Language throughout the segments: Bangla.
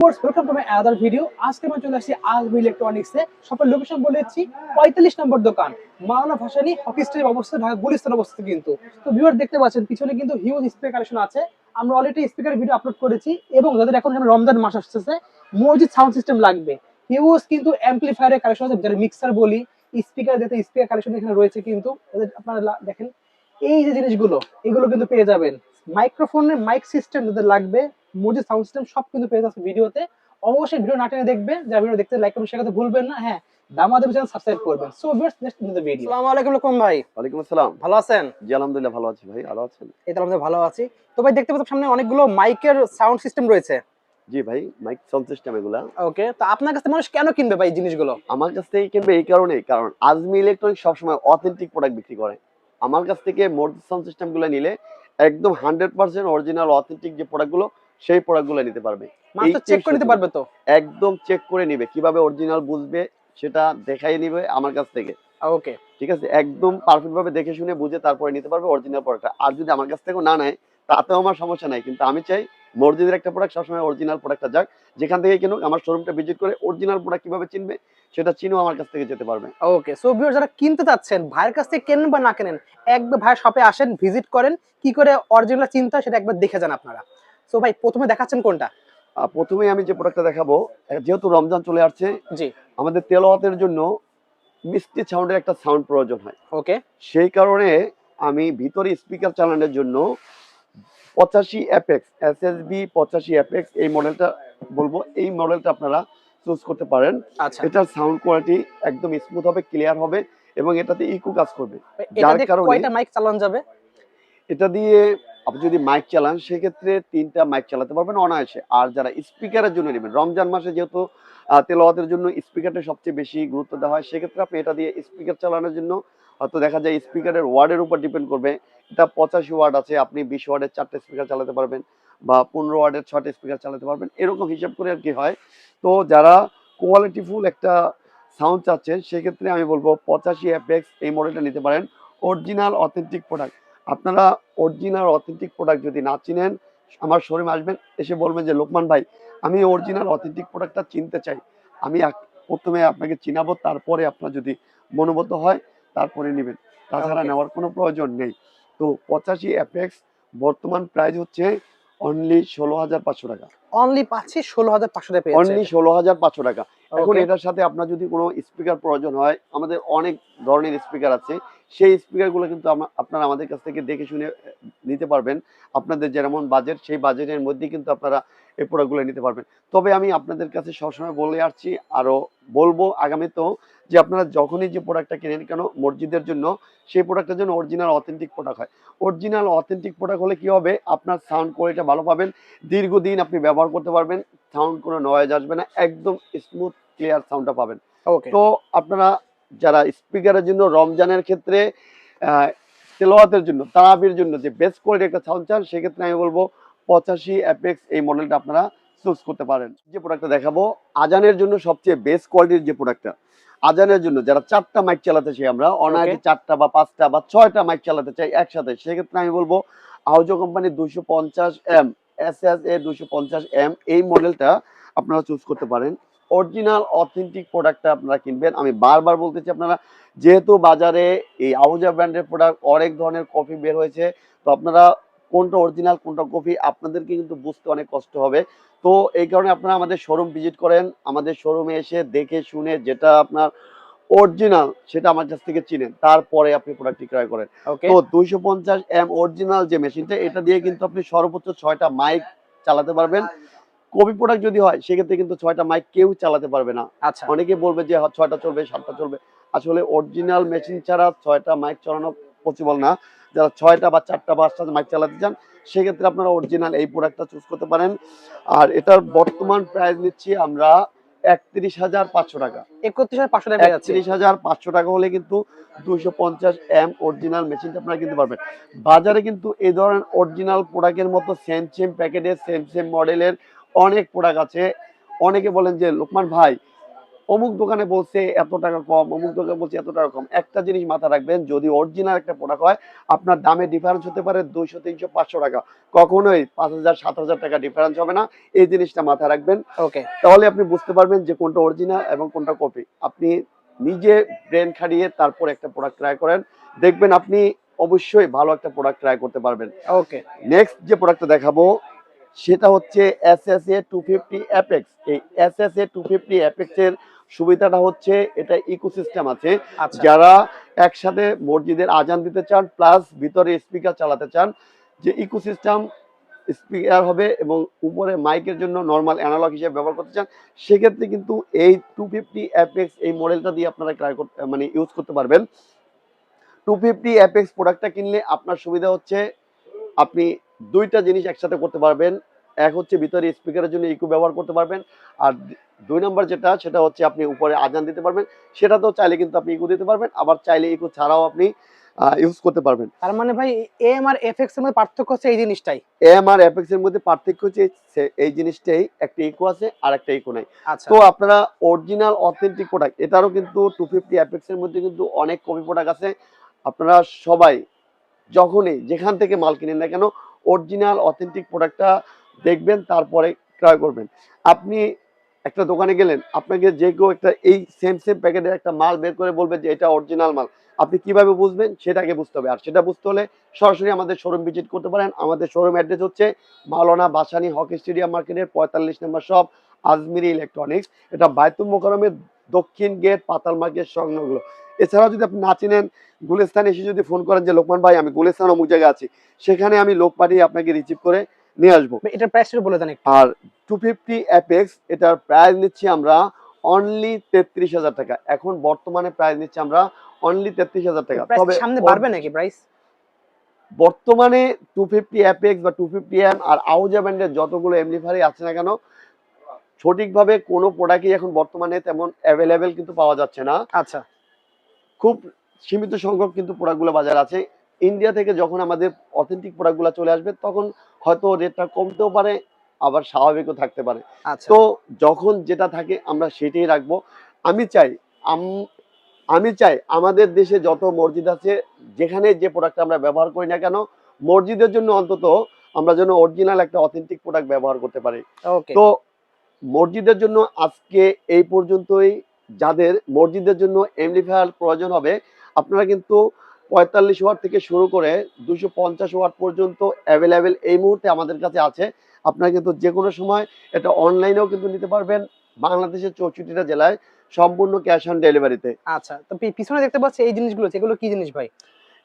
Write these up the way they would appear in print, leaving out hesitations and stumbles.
Welcome to my other video. আজকে আমি চলে আসছি আজমি ইলেকট্রনিক্সে। শপের লোকেশন বলেছি 45 নম্বর দোকান, মাওলানা ভাসানী হকি স্টেডিয়াম অবস্থিত, ঢাকা গুলিস্তান অবস্থিত। কিন্তু তো ভিউয়ার দেখতে পাচ্ছেন পিছনে কিন্তু হিউজ স্পিকার কালেকশন আছে। আমরা অলরেডি স্পিকার ভিডিও আপলোড করেছি, এবং যাদের এখন রমজান মাস আসতেছে, মসজিদ সাউন্ড সিস্টেম লাগবে, হিউজ কিন্তু অ্যাম্পলিফায়ারের কালেকশন আছে, যারা মিক্সার বলি, স্পিকার যাতে স্পিকার কালেকশন এখানে রয়েছে। কিন্তু আপনারা দেখেন এই যে জিনিসগুলো, এগুলো কিন্তু পেয়ে যাবেন। মাইক্রোফোনের মাইক সিস্টেম যাদের লাগবে, মসজিদ সাউন্ড সিস্টেম সব কিন্তু পেয়ে যাচ্ছে ভিডিওতে। অবশ্যই ভিডিও না টেনে দেখবেন, যা ভিডিও দেখতে লাইক কমেন্ট শেয়ার করতে ভুলবেন না। হ্যাঁ, দামাদের চ্যানেল সাবস্ক্রাইব করবেন। So viewers, next in the video. আসসালামু আলাইকুম লোকমান ভাই। ওয়ালাইকুম আসসালাম। ভালো আছেন? জি আলহামদুলিল্লাহ ভালো আছি ভাই, ভালো আছেন? এই তো আলহামদুলিল্লাহ ভালো আছি। তো ভাই দেখতে পাচ্ছেন সামনে অনেকগুলো মাইকের সাউন্ড সিস্টেম রয়েছে। জি ভাই, মাইক সাউন্ড সিস্টেম এগুলা। ওকে, তো আপনার কাছে মানুষ কেন কিনবে ভাই এই জিনিসগুলো? আমার কাছ থেকে কিনবে এই কারণেই, কারণ আজমি ইলেকট্রনিক্স সবসময় অথেন্টিক প্রোডাক্ট বিক্রি করে। আমার কাছ থেকে মডেল সাউন্ড সিস্টেম গুলো নিলে একদম 100% অরিজিনাল অথেন্টিক যে প্রোডাক্ট গুলো, সেই প্রোডাক্ট গুলো নিতে পারবে। মানুষ তো চেক করে নিতে পারবে তো? একদম চেক করে নিবে, কিভাবে অরিজিনাল বুঝবে সেটা দেখাই নিবে আমার কাছ থেকে। ওকে, ঠিক আছে, একদম পারফেক্ট ভাবে দেখে শুনে বুঝে তারপরে নিতে পারবে অরিজিনাল প্রোডাক্টটা। আর যদি আমার কাছ থেকেও না নেয় তাতেও আমার সমস্যা নাই, কিন্তু আমি চাই মসজিদের একটা প্রোডাক্ট সবসময় অরিজিনাল প্রোডাক্টটা যাক। যেখান থেকে কিনুক আমার শোরুমটা ভিজিট করে অরিজিনাল প্রোডাক্ট কিভাবে চিনবে সেটা চিনেও আমার কাছ থেকে যেতে পারবে। ওকে। সো ভিউয়ার্স, যারা কিনতে চাচ্ছেন, ভাইয়ের কাছ থেকে কেনেন বা না কেনেন, একবার ভাইয়ের শপে আসেন, ভিজিট করেন, কি করে অরিজিনাল চিন্তা সেটা একবার দেখে যান আপনারা। সো ভাই, প্রথমে দেখাচ্ছেন কোনটা? প্রথমেই আমি যে প্রোডাক্টটা দেখাবো, যেহেতু রমজান চলে আসছে, জি, আমাদের তেলাওয়াতের জন্য মিষ্টি সাউন্ডের একটা সাউন্ড প্রয়োজন হয়। ওকে। সেই কারণে আমি ভিতরে স্পিকার চালানোর জন্য 85 অ্যাপেক্স এসএসবি 85 অ্যাপেক্স এই মডেলটা বলবো। এই মডেলটা আপনারা চুজ করতে পারেন। আচ্ছা, এটার সাউন্ড কোয়ালিটি একদম স্মুথ হবে, ক্লিয়ার হবে, এবং এটাতে ইকো কাজ করবে। এটা যার দিয়ে কারণে কয়টা মাইক চালানো যাবে? এটা দিয়ে আপনি যদি মাইক চালান সেক্ষেত্রে 3টা মাইক চালাতে পারবেন অনায়াসে। আর যারা স্পিকারের জন্য নেবেন, রমজান মাসে যেহেতু তেলাওয়াতের জন্য স্পিকারটা সবচেয়ে বেশি গুরুত্ব দেওয়া হয়, সেক্ষেত্রে আপনি এটা দিয়ে স্পিকার চালানোর জন্য, হয়তো দেখা যায় স্পিকারের ওয়ার্ডের উপর ডিপেন্ড করবে। এটা 85 ওয়ার্ড আছে, আপনি 20 ওয়ার্ডের 4টা স্পিকার চালাতে পারবেন, বা 15 ওয়ার্ডের 6টা স্পিকার চালাতে পারবেন, এরকম হিসাব করে আর কি হয়। তো যারা কোয়ালিটিফুল একটা সাউন্ড চাচ্ছেন সেক্ষেত্রে আমি বলবো 85 অ্যাপেক্স এই মডেলটা নিতে পারেন। Original authentic product. আপনারা অরিজিনাল অথেন্টিক প্রোডাক্ট যদি না চিনেন, আমার শোরুমে আসবেন, এসে বলবেন যে লোকমান ভাই, আমি অরিজিনাল অথেন্টিক প্রোডাক্টটা চিনতে চাই। আমি প্রথমে আপনাকে চিনাবো, তারপরে আপনার যদি মনোবদ্ধ হয় তারপরে নেবেন, তাছাড়া ওকে, নেওয়ার কোনো প্রয়োজন নেই। তো 85 অ্যাপেক্স বর্তমান প্রাইস হচ্ছে অনলি 16,500 টাকা। অনলি পাচ্ছি 16,500 টাকা পেয়েছে অনলি এটা। 16,500 টাকা। এখন ওকে, এটার সাথে আপনার যদি কোনো স্পিকার প্রয়োজন হয়, আমাদের অনেক ধরনের স্পিকার আছে। সেই স্পিকারগুলো কিন্তু আপনারা আমাদের কাছ থেকে দেখে শুনে নিতে পারবেন। আপনাদের যেমন বাজেট, সেই বাজেটের মধ্যেই কিন্তু আপনারা এই প্রোডাক্টগুলো নিতে পারবেন। তবে আমি আপনাদের কাছে সবসময় বলে আসছি, আরো বলবো আগামীতেও, যে আপনারা যখনই যে প্রোডাক্টটা কেনেন কেন মসজিদের জন্য, সেই প্রোডাক্টের জন্য অরিজিনাল অথেন্টিক প্রোডাক্ট হয়। অরিজিনাল অথেন্টিক প্রোডাক্ট হলে কি হবে, আপনার সাউন্ড কোয়ালিটি ভালো পাবেন, দীর্ঘদিন আপনি ব্যবহার করতে পারবেন, সাউন্ড কোনো নয়েজ আসবে না, একদম স্মুথ ক্লিয়ার সাউন্ডটা পাবেন। ওকে। তো আপনারা যারা স্পিকারের জন্য রমজানের ক্ষেত্রে, আহ, তেলাওয়াতের জন্য, তারাবির জন্য যে বেস্ট কোয়ালিটি একটা সাউন্ড চান, সেক্ষেত্রে আমি বলবো 85 অ্যাপেক্স এই মডেলটা আপনারা চুজ করতে পারেন। যে প্রোডাক্টটা দেখাবো আজানের জন্য সবচেয়ে বেস্ট কোয়ালিটির যে প্রোডাক্টটা, আজানের জন্য যারা 4টা মাইক চালাতে চাই, আমরা অনায়াসে 4টা বা 5টা বা 6টা মাইক চালাতে চাই একসাথে, সেক্ষেত্রে আমি বলবো আউজো কোম্পানির 250M SSA 250M এই মডেলটা আপনারা চুজ করতে পারেন। অরিজিনাল অথেন্টিক প্রোডাক্টটা আপনারা কিনবেন। আমি বারবার বলতেছি, আপনারা যেহেতু বাজারে এই আহুজা ব্র্যান্ডের প্রোডাক্ট অনেক ধরনের কপি বের হয়েছে, তো আপনারা কোনটা অরিজিনাল কোনটা কপি আপনাদেরকে কিন্তু বুঝতে অনেক কষ্ট হবে। তো এই কারণে আপনারা আমাদের শোরুম ভিজিট করেন, আমাদের শোরুমে এসে দেখে শুনে যেটা আপনার অরিজিনাল সেটা আমার কাছ থেকে চিনেন, তারপরে আপনি প্রোডাক্টটি ক্রয় করেন। ওকে, তো 250M অরিজিনাল যে মেশিনটা, এটা দিয়ে কিন্তু আপনি সর্বোচ্চ 6টা মাইক চালাতে পারবেন। কপি প্রোডাক্ট যদি হয় সেক্ষেত্রে কিন্তু 6টা মাইক কেউ চালাতে পারবে না। আচ্ছা। অনেকে বলবে যে 6টা চলবে 7টা চলবে, আসলে অরিজিনাল মেশিন ছাড়া 6টা মাইক চালানো পসিবল না। যারা 6টা বা 4টা বা 5টা মাইক চালাতে চান, সেক্ষেত্রে আপনারা অরিজিনাল এই প্রোডাক্টটা চুজ করতে পারেন। আর এটার বর্তমান প্রাইস নিচ্ছি আমরা 31,500 টাকা। 31,500 টাকা পেয়ে যাচ্ছে। 31,500 টাকা হলে কিন্তু 250M অরিজিনাল মেশিনটা আপনারা কিনতে পারবেন। বাজারে কিন্তু এই ধরনের অরিজিনাল প্রোডাক্টের মতো সেম সেম প্যাকেটের সেম সেম মডেলের অনেক প্রোডাক্ট আছে। অনেকে বলেন যে লোকমান ভাই, অমুক দোকানে বলছে এত টাকা কম, অমুক দোকানে বলছে এত টাকা কম। একটা জিনিস মাথায় রাখবেন, যদি অরিজিনাল একটা প্রোডাক্ট হয় আপনার দামে ডিফারেন্স হতে পারে 200, 300, 500 টাকা, কখনোই 5,000, 7,000 টাকা ডিফারেন্স হবে না। এই জিনিসটা মাথায় রাখবেন, ওকে। তাহলে আপনি বুঝতে পারবেন যে কোনটা অরিজিনাল এবং কোনটা কপি। আপনি নিজে ব্রেন খাটিয়ে তারপর একটা প্রোডাক্ট ট্রাই করেন, দেখবেন আপনি অবশ্যই ভালো একটা প্রোডাক্ট ট্রাই করতে পারবেন। ওকে। নেক্সট যে প্রোডাক্টটা দেখাবো সেটা হচ্ছে SSA 250 অ্যাপেক্স। এই SSA 250 অ্যাপেক্স এর সুবিধাটা হচ্ছে এটা ইকোসিস্টেম আছে। আচ্ছা। যারা একসাথে মসজিদের আজান দিতে চান প্লাস ভিতরে স্পিকার চালাতে চান, যে ইকোসিস্টেম স্পিকার হবে এবং উপরে মাইকের জন্য নরমাল অ্যানালগ হিসেবে ব্যবহার করতে চান, সেক্ষেত্রে কিন্তু এই 250 অ্যাপেক্স এই মডেলটা দিয়ে আপনারা ট্রাই করতে মানে ইউজ করতে পারবেন। 250 অ্যাপেক্স প্রোডাক্টটা কিনলে আপনার সুবিধা হচ্ছে আপনি দুইটা জিনিস একসাথে করতে পারবেন। এক হচ্ছে ভিতরে স্পিকারের জন্য ইকো ব্যবহার করতে পারবেন, আর দুই নম্বর যেটা সেটা হচ্ছে আপনি উপরে আজান দিতে পারবেন। সেটা তো চাইলে কিন্তু আপনি ইকো দিতে পারবেন, আবার চাইলে ইকো ছাড়াও আপনি ইউজ করতে পারবেন। তার মানে ভাই এম আর এফএক্স এর মধ্যে পার্থক্য হচ্ছে এই জিনিসটাই। এম আর অ্যাপেক্স এর মধ্যে পার্থক্য হচ্ছে এই জিনিসটাই, একটা ইকো আছে আর একটা ইকো নাই। আচ্ছা। তো আপনারা অরিজিনাল অথেন্টিক প্রোডাক্ট, এটারও কিন্তু 250 অ্যাপেক্স এর মধ্যে কিন্তু অনেক কপি প্রোডাক্ট আছে। আপনারা সবাই যখনই যেখান থেকে মাল কিনেন না কেন অরিজিনাল অথেন্টিক প্রোডাক্টটা দেখবেন, তারপরে ক্রয় করবেন। আপনি একটা দোকানে গেলেন, আপনাকে যে কেউ একটা এই সেম সেম প্যাকেটের একটা মাল বের করে বলবে যে এটা অরিজিনাল মাল, আপনি কিভাবে বুঝবেন সেটাকে বুঝতে হবে। আর সেটা বুঝতে হলে সরাসরি আমাদের শোরুম ভিজিট করতে পারেন। আমাদের শোরুম অ্যাড্রেস হচ্ছে মাওলানা ভাসানী হকি স্টেডিয়াম মার্কেটের 45 নম্বর শপ, আজমিরি ইলেকট্রনিক্স। এটা বায়তুল মোকাররমের দক্ষিণ গেট, পাতাল মার্কেট সংলগ্ন। এছাড়াও যদি আপনি না চিনেন, গুলিস্তানে এসে যদি ফোন করেন যে লোকমান ভাই আমি গুলিস্তান অমুক জায়গায় আছি, সেখানে আমি লোক পাঠিয়ে আপনাকে রিসিভ করে নিয়ে আসবো। এটার প্রাইসটা বলে দেন একটু। আর 250 অ্যাপেক্স এটার প্রাইস নিচ্ছি আমরা অনলি 33,000 টাকা। এখন বর্তমানে প্রাইস নিচ্ছি আমরা অনলি 33,000 টাকা। তবে সামনে বাড়বে নাকি প্রাইস? বর্তমানে 250 অ্যাপেক্স বা 250 এম আর আউজা ব্র্যান্ডের যতগুলো এমপ্লিফায়ার আছে না কেন, সঠিকভাবে কোনো প্রোডাক্টই এখন বর্তমানে তেমন অ্যাভেলেবেল কিন্তু পাওয়া যাচ্ছে না। আচ্ছা। খুব সীমিত সংখ্যক কিন্তু প্রোডাক্টগুলো বাজারে আছে। ইন্ডিয়া থেকে যখন আমাদের অথেন্টিক প্রোডাক্টগুলো চলে আসবে তখন হয়তো রেটটা কমতেও পারে, আবার স্বাভাবিকও থাকতে পারে। আচ্ছা। তো যখন যেটা থাকে আমরা সেটাই রাখবো। আমি চাই আমি চাই আমাদের দেশে যত মসজিদ আছে, যেখানে যে প্রোডাক্ট আমরা ব্যবহার করি না কেন, মসজিদের জন্য অন্তত আমরা যেন অরিজিনাল একটা অথেন্টিক প্রোডাক্ট ব্যবহার করতে পারি। ওকে। তো মসজিদের জন্য আজকে এই পর্যন্তই। যাদের মসজিদের জন্য এমপ্লিফায়ার প্রয়োজন হবে, আপনারা কিন্তু 45 ওয়াট থেকে শুরু করে 250 ওয়াট পর্যন্ত অ্যাভেলেবেল এই মুহূর্তে আমাদের কাছে আছে। আপনারা কিন্তু যে কোনো সময় এটা অনলাইনেও কিন্তু নিতে পারবেন, বাংলাদেশের 64টা জেলায় সম্পূর্ণ ক্যাশ অন ডেলিভারিতে। আচ্ছা, তো পিছনে দেখতে পাচ্ছি এই জিনিসগুলো, এগুলো কি জিনিস ভাই?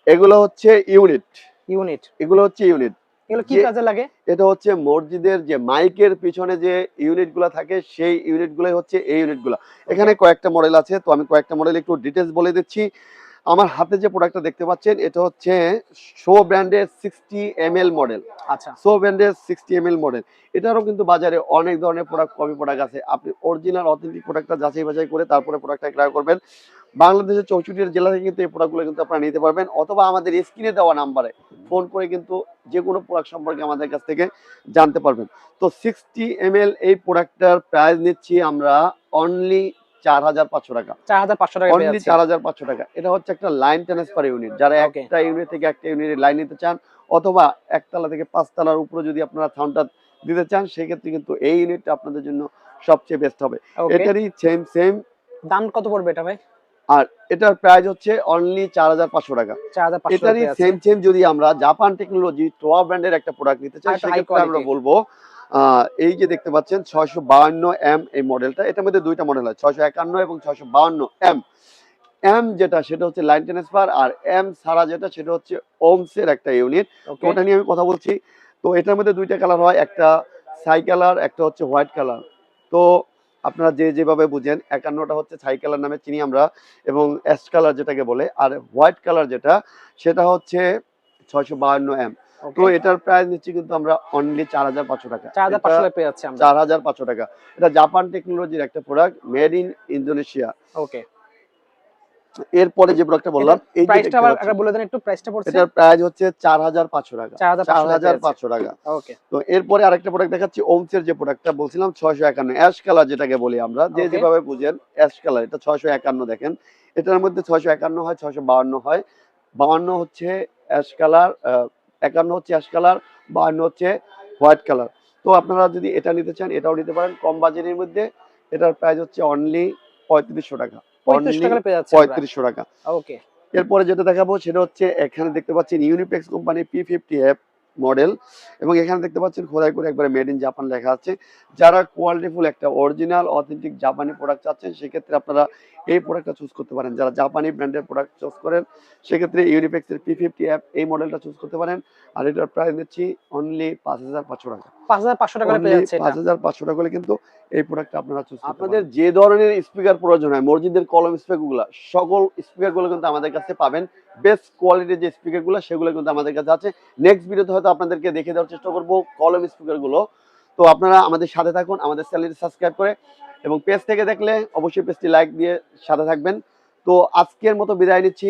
এগুলো হচ্ছে ইউনিট। ইউনিট। এগুলো হচ্ছে ইউনিট। এগুলো কি কাজে লাগে? এটা হচ্ছে মসজিদের যে মাইকের পিছনে যে ইউনিটগুলো থাকে, সেই ইউনিটগুলোই হচ্ছে এই ইউনিটগুলো। এখানে কয়েকটা মডেল আছে, তো আমি কয়েকটা মডেল একটু ডিটেলস বলে দিচ্ছি। আমার হাতে যে প্রোডাক্টটা দেখতে পাচ্ছেন এটা হচ্ছে শো ব্র্যান্ডের 60 ml মডেল। আচ্ছা। শো ব্র্যান্ডের 60 ml মডেল। এটারও কিন্তু বাজারে অনেক ধরনের প্রোডাক্ট, কপি প্রোডাক্ট আছে। আপনি অরিজিনাল অথেন্টিক প্রোডাক্টটা যাচাই বাছাই করে তারপরে প্রোডাক্টটা ক্রয় করবেন। বাংলাদেশের 64 জেলা থেকে কিন্তু এই প্রোডাক্টগুলো কিন্তু আপনারা নিতে পারবেন, অথবা আমাদের স্ক্রিনে দেওয়া নাম্বারে ফোন করে কিন্তু যে কোনো প্রোডাক্ট সম্পর্কে আমাদের কাছ থেকে জানতে পারবেন। তো 60 ml এই প্রোডাক্টটার প্রাইস নিচ্ছি আমরা অনলি 4,500 টাকা। 4,500 টাকা পেয়ে অনলি যাচ্ছি। 4,500 টাকা। এটা হচ্ছে একটা লাইন ট্রান্সফার ইউনিট। যারা ওকে। একটা ইউনিট থেকে একটা ইউনিটে লাইন নিতে চান, অথবা একতলা থেকে 5 তলার উপরে যদি আপনারা সাউন্ডটা দিতে চান, সেক্ষেত্রে কিন্তু এই ইউনিটটা আপনাদের জন্য সবচেয়ে বেস্ট হবে। ওকে। এটারই সেম দাম কত পড়বে এটা ভাই? আর এটার প্রাইস হচ্ছে অনলি 4,500 টাকা। 4,500 এটারই টাকা আছে। সেম যদি আমরা জাপান টেকনোলজি টোয়া ব্র্যান্ডের একটা প্রোডাক্ট নিতে চাই, আর একটা হাই সেক্ষেত্রে আমরা কোয়ালিটি। বলবো এই যে দেখতে পাচ্ছেন 652 এম এই মডেলটা। এটার মধ্যে দুইটা মডেল হয়, 651 এবং 652 এম। এম যেটা সেটা হচ্ছে লাইন ট্রান্সফার, আর এম ছাড়া যেটা সেটা হচ্ছে ওমসের একটা ইউনিট। ওকে। ওটা নিয়ে আমি কথা বলছি। তো এটার মধ্যে দুইটা কালার হয়, একটা ছাই কালার, একটা হচ্ছে হোয়াইট কালার। তো আপনারা যে যেভাবে বুঝেন, 51টা হচ্ছে ছাই কালার নামে চিনি আমরা, এবং অ্যাশ কালার যেটাকে বলে, আর হোয়াইট কালার যেটা সেটা হচ্ছে 652 এম। তো ওকে। এটার প্রাইস নিচ্ছি কিন্তু আমরা অনলি 4,500 টাকা। 4,500 টাকা পেয়ে যাচ্ছি আমরা। 4,500 টাকা। এটা জাপান টেকনোলজির একটা প্রোডাক্ট, মেড ইন ইন্দোনেশিয়া। ওকে। এরপরে যে প্রোডাক্টটা বললাম এই যে প্রাইসটা দেখতে আবার পাচ্ছেন, একবার বলে দেন একটু, প্রাইসটা পড়ছে এটার প্রাইস হচ্ছে 4500 টাকা। 4500 টাকা। ওকে তো এরপরে আরেকটা প্রোডাক্ট দেখাচ্ছি, ওমসের যে প্রোডাক্টটা বলছিলাম 651 অ্যাশ কালার যেটাকে বলি আমরা, যে ওকে যেভাবে বুঝেন অ্যাশ কালার, এটা 651 দেখেন। এটার মধ্যে 651 হয়, 652 হয়। 52 হচ্ছে অ্যাশ কালার, 51 হচ্ছে অ্যাশ কালার, 52 হচ্ছে হোয়াইট কালার। তো আপনারা যদি এটা নিতে চান এটাও নিতে পারেন কম বাজেটের মধ্যে। এটার প্রাইস হচ্ছে অনলি 3500 টাকা। 3500 অনলি টাকা পেয়ে যাচ্ছে আমরা 3500 টাকা। ওকে এরপরে যেটা দেখাবো সেটা হচ্ছে, এখানে দেখতে পাচ্ছেন ইউনিপ্লেক্স কোম্পানি P50F মডেল, এবং এখানে দেখতে পাচ্ছেন খোদাই করে একবারে মেড ইন জাপান লেখা আছে। যারা কোয়ালিটিফুল একটা অরিজিনাল অথেন্টিক জাপানি প্রোডাক্ট চাচ্ছেন সেক্ষেত্রে আপনারা এই প্রোডাক্টটা চুজ করতে পারেন। যারা জাপানি ব্র্যান্ডের প্রোডাক্ট চুজ করেন সেক্ষেত্রে ইউনিপ্লেক্সের P50F এই মডেলটা চুজ করতে পারেন। আর এটার প্রাইস দিচ্ছি অনলি 5500 টাকা। 5500 টাকা পেয়ে যাচ্ছে এটা 5500 টাকা হলে কিন্তু এই প্রোডাক্টটা আপনারা চুজ করতে পারেন। আপনাদের যে ধরনের স্পিকার প্রয়োজন হয়, মসজিদের কলম স্পিকারগুলো, সকল স্পিকারগুলো কিন্তু আমাদের কাছে পাবেন। বেস্ট কোয়ালিটির যে স্পিকারগুলো সেগুলো কিন্তু আমাদের কাছে আছে। নেক্সট ভিডিওতে হয়তো আপনাদেরকে দেখে দেওয়ার চেষ্টা করব কলম স্পিকারগুলো। তো আপনারা আমাদের সাথে থাকুন, আমাদের চ্যানেলটি সাবস্ক্রাইব করে, এবং পেজ থেকে দেখলে অবশ্যই পেজটি লাইক দিয়ে সাথে থাকবেন। তো আজকের মতো বিদায় নিচ্ছি।